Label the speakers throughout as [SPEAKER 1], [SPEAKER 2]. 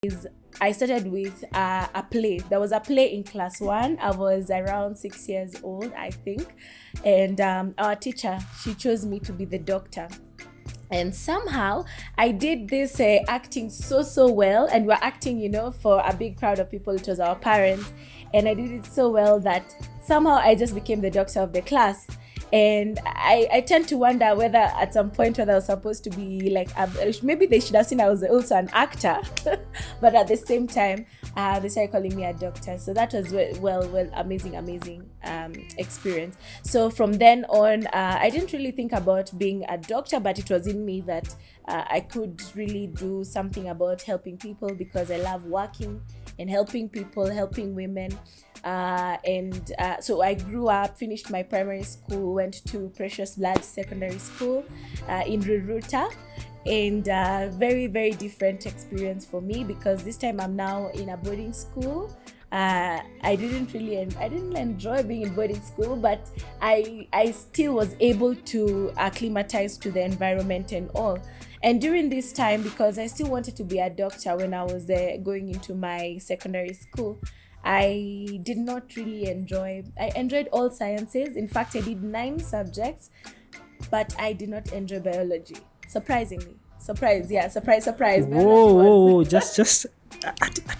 [SPEAKER 1] is I started with a play. There was a play in class 1. I was around 6 years old, I think. And our teacher, she chose me to be the doctor. And somehow I did this acting so well. And we're acting, for a big crowd of people. It was our parents. And I did it so well that somehow I just became the doctor of the class. And I tend to wonder whether at some point whether I was supposed to be like, maybe they should have seen I was also an actor, but at the same time, they started calling me a doctor. So that was amazing experience. So from then on, I didn't really think about being a doctor, but it was in me that I could really do something about helping people, because I love working and helping people, helping women. So I grew up, finished my primary school, went to Precious Blood Secondary School in Ruruta, and very, very different experience for me, because this time I'm now in a boarding school. I didn't enjoy being in boarding school, but I still was able to acclimatize to the environment and all. And during this time, because I still wanted to be a doctor when I was going into my secondary school, I did not really I enjoyed all sciences. In fact, I did 9 subjects, but I did not enjoy biology. Surprisingly. Surprise.
[SPEAKER 2] Whoa, just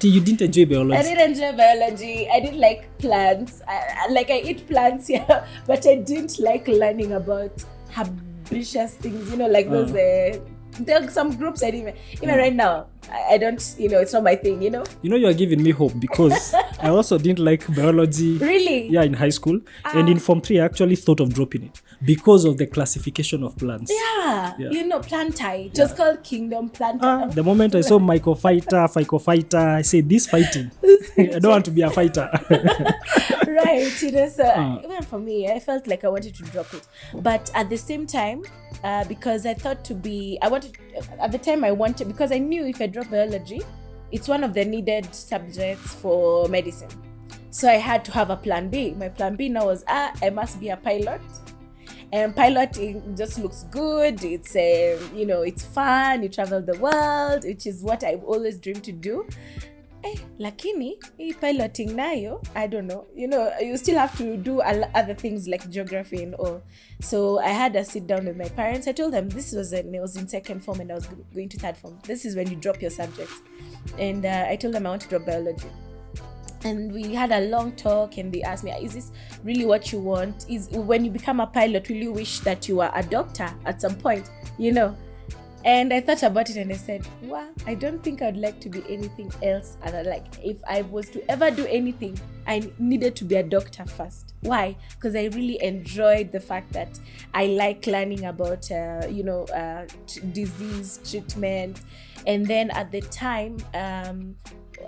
[SPEAKER 2] you didn't enjoy biology?
[SPEAKER 1] I didn't enjoy biology. I didn't like plants. I eat plants, yeah, but I didn't like learning about herbaceous things, those. There are some groups I didn't even right now. I don't, it's not my thing,
[SPEAKER 2] You are giving me hope, because I also didn't like biology.
[SPEAKER 1] Really?
[SPEAKER 2] Yeah, in high school. And in Form 3, I actually thought of dropping it because of the classification of plants.
[SPEAKER 1] Yeah. Plantae. It was called Kingdom Plantae.
[SPEAKER 2] The moment I saw Phycophyta, I said, this fighting. I don't want to be a fighter.
[SPEAKER 1] Right. So even for me, I felt like I wanted to drop it. But at the same time, because I thought because I knew if I drop biology, it's one of the needed subjects for medicine. So I had to have a plan B. My plan B now was, I must be a pilot. And piloting just looks good. It's, it's fun. You travel the world, which is what I've always dreamed to do. Lakini, piloting nayo, I don't know. You still have to do other things like geography and all. So I had a sit down with my parents. I told them this was I was in second form and I was going to third form. This is when you drop your subjects. And I told them I want to drop biology. And we had a long talk, and they asked me, is this really what you want? When you become a pilot, will you wish that you were a doctor at some point? And I thought about it and I said, wow, I don't think I'd like to be anything else. And if I was to ever do anything, I needed to be a doctor first. Why? Because I really enjoyed the fact that I like learning about, disease treatment. And then at the time,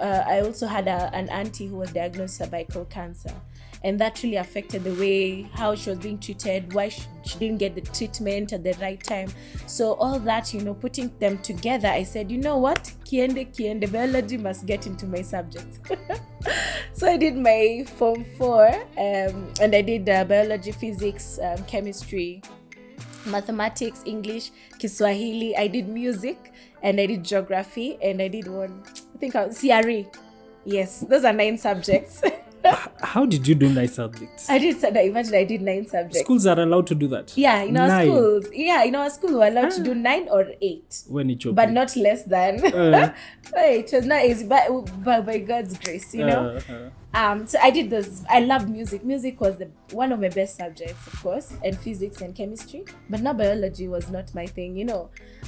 [SPEAKER 1] I also had an auntie who was diagnosed with cervical cancer. And that really affected the way how she was being treated, why she didn't get the treatment at the right time. So all that, putting them together, I said, you know what? Kiende, biology must get into my subjects. So I did my Form 4, and I did biology, physics, chemistry, mathematics, English, Kiswahili. I did music, and I did geography, and I did CRE. Yes, those are 9 subjects.
[SPEAKER 2] How did you do 9 subjects?
[SPEAKER 1] Imagine I did 9 subjects.
[SPEAKER 2] Schools are allowed to do that?
[SPEAKER 1] Yeah, in our schools. Yeah, in our school we're allowed to do 9 or 8.
[SPEAKER 2] When it's okay.
[SPEAKER 1] But not less than. It was not easy, but by God's grace, So I did those. I loved music. Music was one of my best subjects, of course, and physics and chemistry. But now biology was not my thing,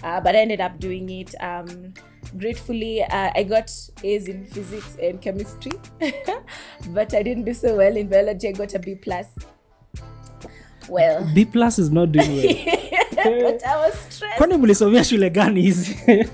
[SPEAKER 1] But I ended up doing it. Gratefully, I got A's in physics and chemistry, but I didn't do so well in biology. I got a B+. Well,
[SPEAKER 2] B+ is not doing well.
[SPEAKER 1] But I was stressed.
[SPEAKER 2] Kwani mlisomea shule gani hizi?